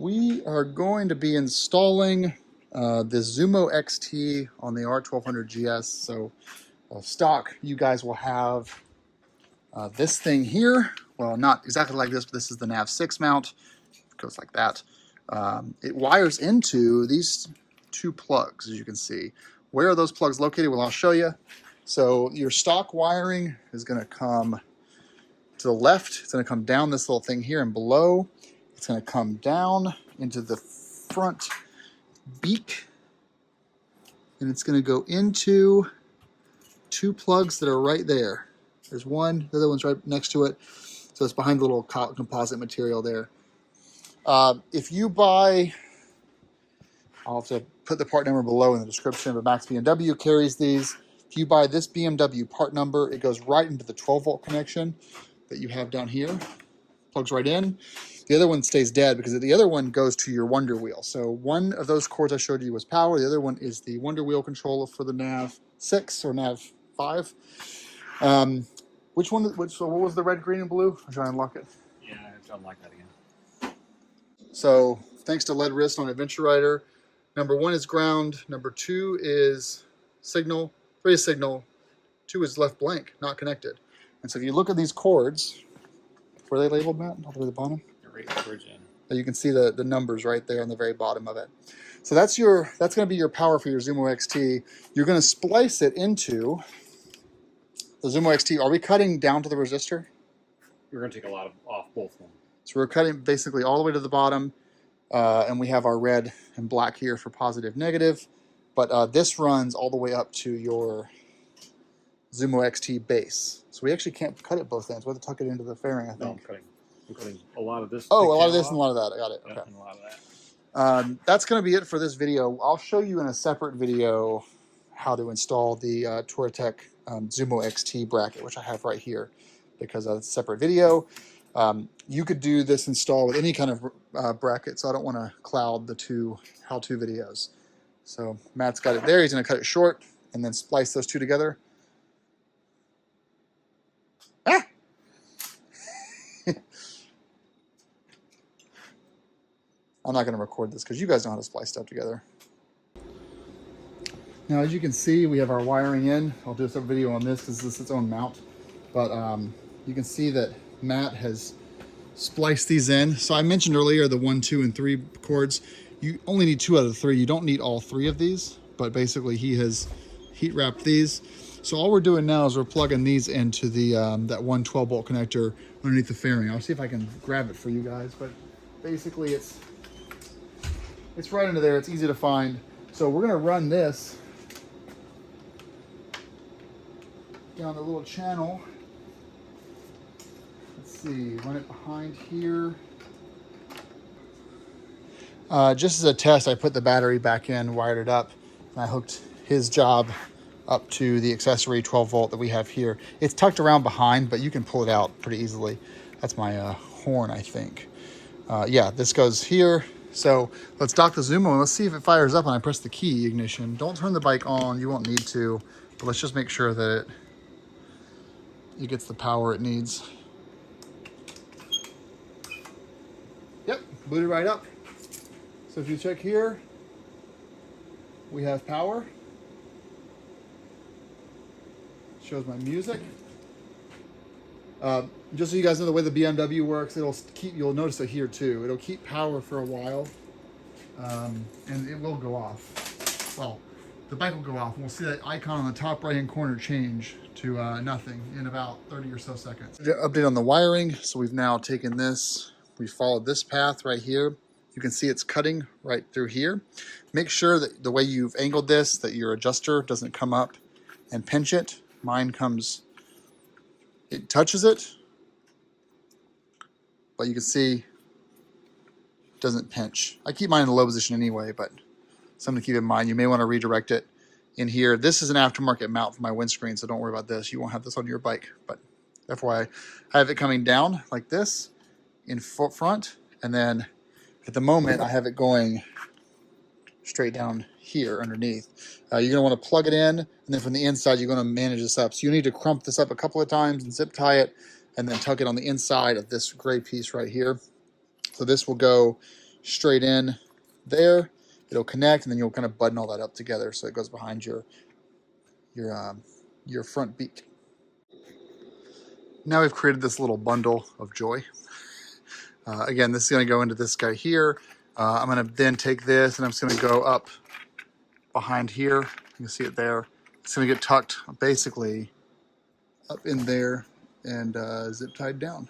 We are going to be installing the Zumo XT on the R1200GS. So stock, you guys will have this thing here. Well, not exactly like this, but this is the nav6 mount. It goes like that. It wires into these two plugs, as you can see. Where are those plugs located? Well, I'll show you. So your stock wiring is going to come to the left. It's going to come down this little thing here, and below it's going to come down into the front beak, and it's going to go into two plugs that are right there. There's one, the other one's right next to it. So it's behind the little composite material there. If you buy, I'll have to put the part number below in the description, but MaxBMW carries these. If you buy this BMW part number, it goes right into the 12-volt connection that you have down here. Plugs right in. The other one stays dead because the other one goes to your Wonder Wheel. So one of those cords I showed you was power. The other one is the Wonder Wheel controller for the nav6 or nav5. So what was the red, green, and blue? I'll try and unlock it. Yeah, I have to unlock that again. So thanks to lead wrist on Adventure Rider, number 1 is ground, number 2 is signal, 3 is signal, 2 is left blank, not connected. And so if you look at these cords, were they labeled, Matt, all the way to the bottom? Right towards you. You can see the numbers right there on the very bottom of it. So that's going to be your power for your Zumo XT. You're going to splice it into the Zumo XT. Are we cutting down to the resistor? We're going to take a lot off both of them. So we're cutting basically all the way to the bottom, and we have our red and black here for positive, negative. But this runs all the way up to your Zumo XT base. So we actually can't cut it both ends. We have to tuck it into the fairing, I think. No, I'm cutting a lot of this. Oh, a lot of this and a lot of that. I got it. Yeah, okay. and a lot of that. That's going to be it for this video. I'll show you in a separate video how to install the Touratech Zumo XT bracket, which I have right here, because it's a separate video. You could do this install with any kind of bracket, so I don't want to cloud the two how-to videos. So Matt's got it there. He's going to cut it short and then splice those two together. Ah! I'm not going to record this because you guys know how to splice stuff together. Now, as you can see, we have our wiring in. I'll do a separate video on this because this is its own mount. But you can see that Matt has spliced these in. So I mentioned earlier the 1, 2, and 3 cords. You only need 2 out of the 3. You don't need all 3 of these. But basically, he has heat wrapped these. So all we're doing now is we're plugging these into the that 1 12-volt connector underneath the fairing. I'll see if I can grab it for you guys. But basically, it's right under there. It's easy to find. So we're going to run this down the little channel. Let's see, run it behind here. Just as a test, I put the battery back in, wired it up, and I hooked his job up to the accessory 12-volt that we have here. It's tucked around behind, but you can pull it out pretty easily. That's my horn, I think. Yeah, this goes here. So let's dock the Zumo and let's see if it fires up when I press the key ignition. Don't turn the bike on, you won't need to, but let's just make sure that it gets the power it needs. Yep, booted right up. So if you check here, we have power. Shows my music. Just so you guys know the way the BMW works, you'll notice it here too. It'll keep power for a while, and it will go off. Well, the bike will go off, and we'll see that icon on the top right-hand corner change to nothing in about 30 or so seconds. Update on the wiring. So we've now taken this, we followed this path right here. You can see it's cutting right through here. Make sure that the way you've angled this, that your adjuster doesn't come up and pinch it. Mine comes, it touches it, but you can see it doesn't pinch. I keep mine in the low position anyway, but something to keep in mind. You may want to redirect it in here. This is an aftermarket mount for my windscreen, so don't worry about this. You won't have this on your bike, but FYI, I have it coming down like this in front, and then at the moment I have it going straight down here underneath. You're going to want to plug it in, and then from the inside you're going to manage this up. So you need to crump this up a couple of times and zip tie it, and then tuck it on the inside of this gray piece right here. So this will go straight in there. It'll connect, and then you'll kind of button all that up together so it goes behind your front beak. Now we've created this little bundle of joy. Again, this is going to go into this guy here. I'm going to then take this and I'm just going to go up behind here. You can see it there. It's going to get tucked basically up in there and zip tied down.